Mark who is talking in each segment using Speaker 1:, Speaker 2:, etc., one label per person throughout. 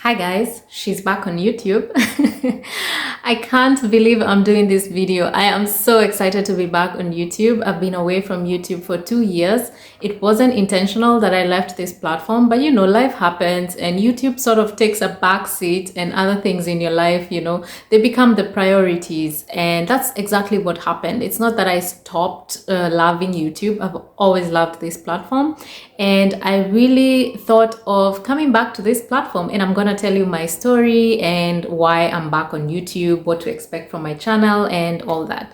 Speaker 1: Hi guys, she's back on YouTube. I can't believe I'm doing this video. I am so excited to be back on YouTube. I've been away from YouTube for 2 years. It wasn't intentional that I left this platform, but life happens and YouTube sort of takes a back seat and other things in your life, they become the priorities. And that's exactly what happened. It's not that I stopped loving YouTube. I've always loved this platform. And I really thought of coming back to this platform, and I'm gonna tell you my story and why I'm back on YouTube, what to expect from my channel and all that.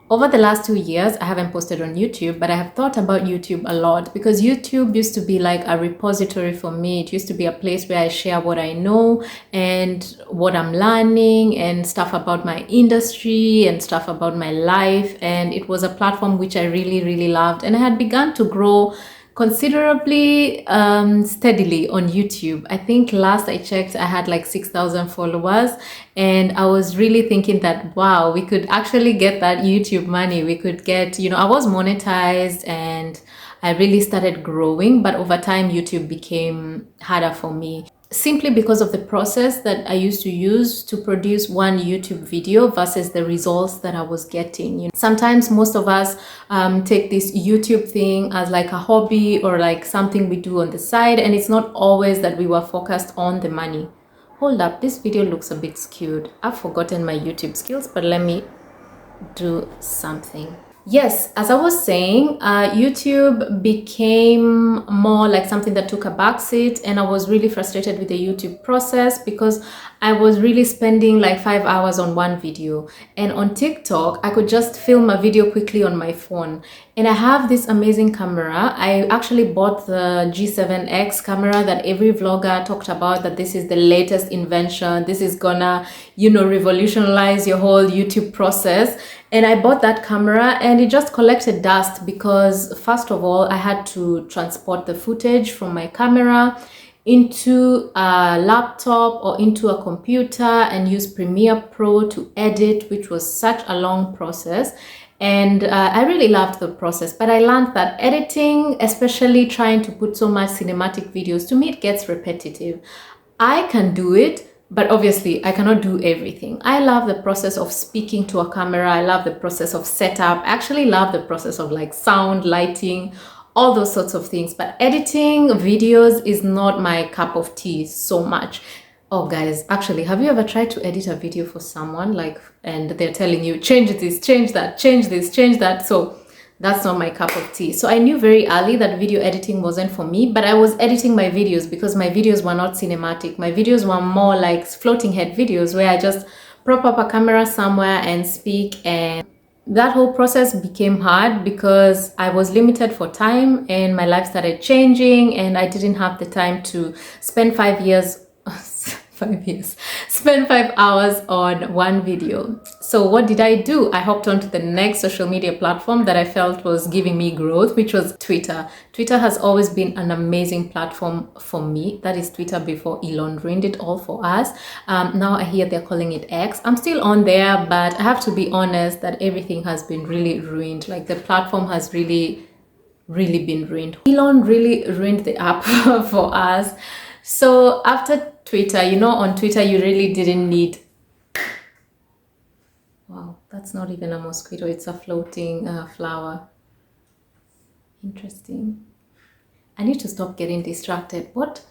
Speaker 1: Over the last 2 years, I haven't posted on YouTube, but I have thought about YouTube a lot because YouTube used to be like a repository for me. It used to be a place where I share what I know and what I'm learning and stuff about my industry and stuff about my life. And it was a platform which I really, really loved. And I had begun to grow considerably steadily on YouTube. I think last I checked, I had like 6,000 followers, and I was really thinking that, wow, we could actually get that YouTube money. We could get, I was monetized and I really started growing, but over time, YouTube became harder for me, simply because of the process that I used to use to produce one YouTube video versus the results that I was getting. Sometimes most of us take this YouTube thing as like a hobby or like something we do on the side, and it's not always that we were focused on the money. Hold up, this video looks a bit skewed. I've forgotten my YouTube skills, but let me do something. Yes, as I was saying, YouTube became more like something that took a backseat, and I was really frustrated with the YouTube process because I was really spending like 5 hours on one video. And on TikTok, I could just film a video quickly on my phone. And I have this amazing camera. I actually bought the G7X camera that every vlogger talked about, that this is the latest invention. This is gonna, revolutionize your whole YouTube process. And I bought that camera and it just collected dust because, first of all, I had to transport the footage from my camera into a laptop or into a computer and use Premiere Pro to edit, which was such a long process. And I really loved the process, but I learned that editing, especially trying to put so much cinematic videos, to me it gets repetitive. I can do it, but obviously I cannot do everything. I love the process of speaking to a camera. I love the process of setup. I actually love the process of like sound, lighting, all those sorts of things. But editing videos is not my cup of tea so much. Oh guys, actually, have you ever tried to edit a video for someone and they're telling you, change this, change that, change this, change that? So that's not my cup of tea. So I knew very early that video editing wasn't for me, but I was editing my videos because my videos were not cinematic. My videos were more like floating head videos where I just prop up a camera somewhere and speak, and that whole process became hard because I was limited for time and my life started changing and I didn't have the time to spend 5 years spend 5 hours on one video. So what did I do? I hopped onto the next social media platform that I felt was giving me growth, which was Twitter. Twitter has always been an amazing platform for me. That is Twitter before Elon ruined it all for us. Now I hear they're calling it X. I'm still on there, but I have to be honest that everything has been really ruined. Like the platform has really been ruined. Elon really ruined the app for us. So after Twitter, on Twitter, you really didn't need... Wow, that's not even a mosquito. It's a floating flower. Interesting. I need to stop getting distracted. What?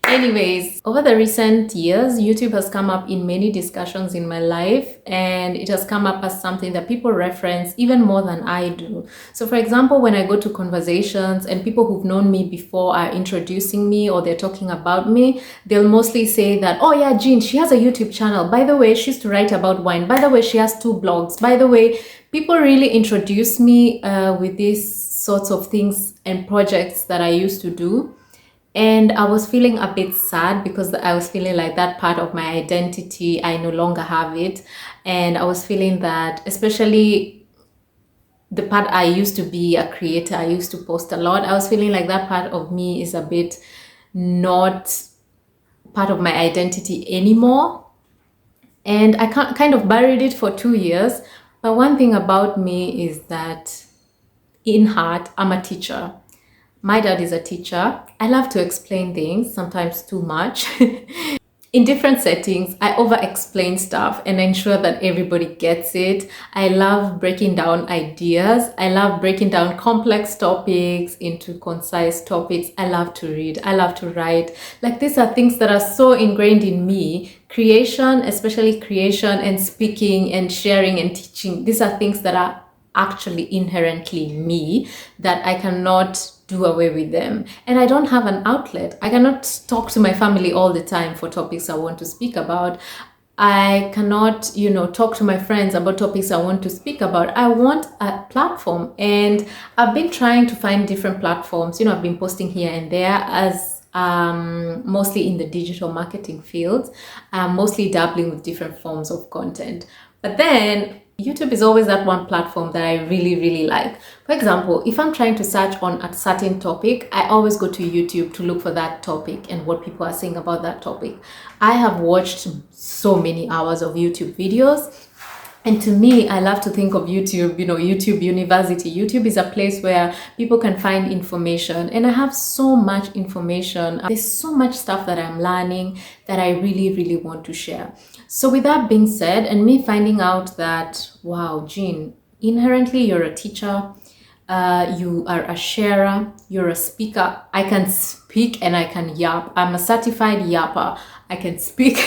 Speaker 1: Anyways, over the recent years, YouTube has come up in many discussions in my life, and it has come up as something that people reference even more than I do. So for example, when I go to conversations and people who've known me before are introducing me or they're talking about me, they'll mostly say that, oh yeah, Jean, she has a YouTube channel. By the way, she used to write about wine. By the way, she has 2 blogs. By the way, people really introduce me with these sorts of things and projects that I used to do. And I was feeling a bit sad because I was feeling like that part of my identity, I no longer have it. And I was feeling that, especially the part I used to be a creator, I used to post a lot. I was feeling like that part of me is a bit not part of my identity anymore. And I kind of buried it for 2 years. But one thing about me is that in heart, I'm a teacher. My dad is a teacher. I love to explain things, sometimes too much. In different settings, I over-explain stuff and ensure that everybody gets it. I love breaking down ideas. I love breaking down complex topics into concise topics. I love to read. I love to write. Like, these are things that are so ingrained in me. Creation, especially creation and speaking and sharing and teaching, these are things that are actually inherently me, that I cannot do away with them. And I don't have an outlet. I cannot talk to my family all the time for topics I want to speak about. I cannot, talk to my friends about topics I want to speak about. I want a platform, and I've been trying to find different platforms. I've been posting here and there as mostly in the digital marketing field. I'm mostly dabbling with different forms of content. But then YouTube is always that one platform that I really, really like. For example, if I'm trying to search on a certain topic, I always go to YouTube to look for that topic and what people are saying about that topic. I have watched so many hours of YouTube videos. And to me, I love to think of YouTube, YouTube University. YouTube is a place where people can find information. And I have so much information. There's so much stuff that I'm learning that I really, really want to share. So with that being said, and me finding out that, wow, Jean, inherently you're a teacher, you are a sharer, you're a speaker. I can speak and I can yap. I'm a certified yapper. I can speak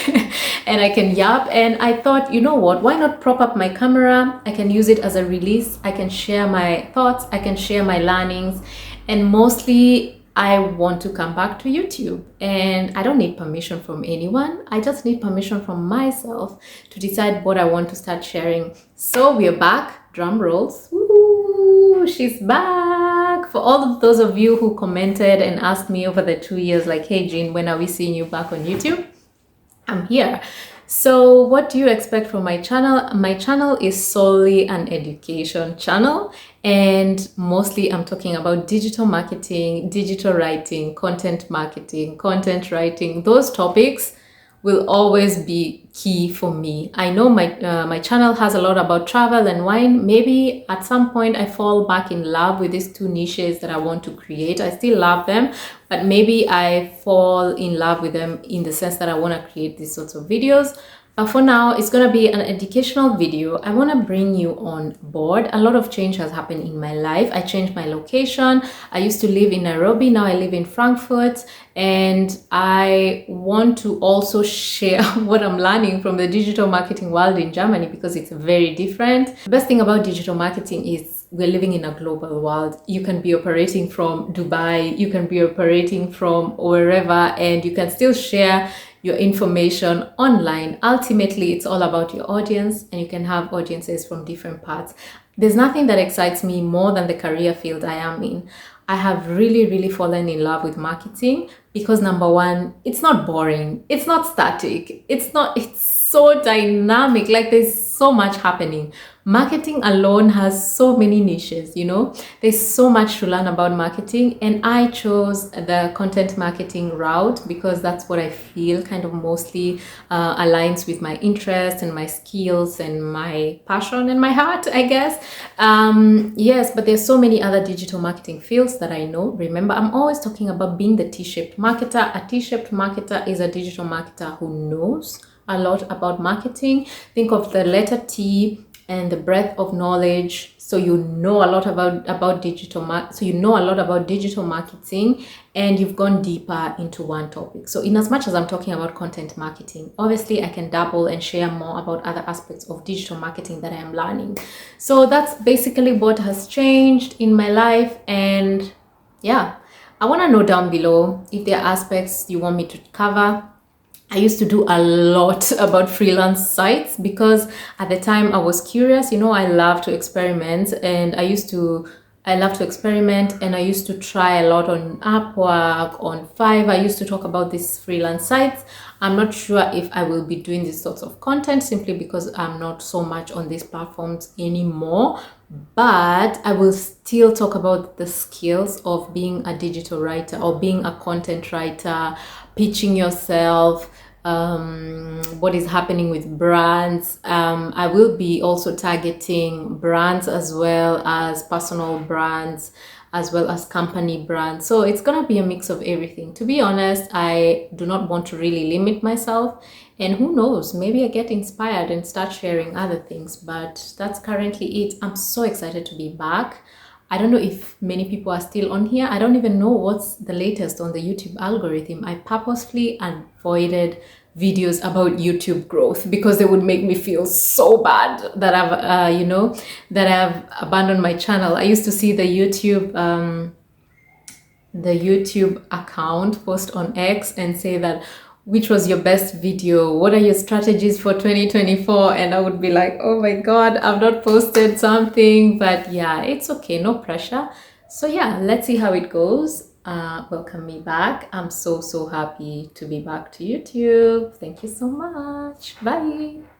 Speaker 1: and I can yap. And I thought, you know what, why not prop up my camera? I can use it as a release. I can share my thoughts. I can share my learnings. And mostly I want to come back to YouTube, and I don't need permission from anyone. I just need permission from myself to decide what I want to start sharing. So we're back, drum rolls. Woo, she's back. For all of those of you who commented and asked me over the 2 years, like, hey Jean, when are we seeing you back on YouTube? I'm here. So what do you expect from my channel? My channel is solely an education channel, and mostly I'm talking about digital marketing, digital writing, content marketing, content writing. Those topics will always be key for me. I know my channel has a lot about travel and wine. Maybe at some point I fall back in love with these two niches that I want to create. I still love them, but maybe I fall in love with them in the sense that I want to create these sorts of videos. But for now, it's going to be an educational video. I want to bring you on board. A lot of change has happened in my life. I changed my location. I used to live in Nairobi. Now I live in Frankfurt. And I want to also share what I'm learning from the digital marketing world in Germany, because it's very different. The best thing about digital marketing is we're living in a global world. You can be operating from Dubai, you can be operating from wherever, and you can still share your information online. Ultimately, it's all about your audience, and you can have audiences from different parts. There's nothing that excites me more than the career field I am in. I have really, really fallen in love with marketing because, number one, it's not boring. It's not static. It's so dynamic. Like, there's so much happening. Marketing alone has so many niches, there's so much to learn about marketing. And I chose the content marketing route because that's what I feel kind of mostly aligns with my interests and my skills and my passion and my heart, I guess. Yes, but there's so many other digital marketing fields that I know. Remember, I'm always talking about being the T-shaped marketer. A T-shaped marketer is a digital marketer who knows a lot about marketing. Think of the letter T and the breadth of knowledge. So you know a lot about digital marketing, and you've gone deeper into one topic. So in as much as I'm talking about content marketing, obviously I can dabble and share more about other aspects of digital marketing that I am learning. So that's basically what has changed in my life. And yeah, I want to know down below if there are aspects you want me to cover. I used to do a lot about freelance sites because at the time I was curious. I love to experiment, and I used to try a lot on Upwork, on Fiverr. I used to talk about these freelance sites. I'm not sure if I will be doing this sorts of content simply because I'm not so much on these platforms anymore. But I will still talk about the skills of being a digital writer or being a content writer, pitching yourself, what is happening with brands. I will be also targeting brands as well as personal brands, as well as company brand. So it's gonna be a mix of everything. To be honest, I do not want to really limit myself, and who knows, maybe I get inspired and start sharing other things, but that's currently it. I'm so excited to be back. I don't know if many people are still on here. I don't even know what's the latest on the YouTube algorithm. I purposefully avoided videos about YouTube growth because they would make me feel so bad that that I've abandoned my channel. I used to see the YouTube account post on X and say that, which was your best video? What are your strategies for 2024? And I would be like, oh my God, I've not posted something, but yeah, it's okay, no pressure. So yeah, let's see how it goes. Welcome me back. I'm so happy to be back to YouTube. Thank you so much. Bye.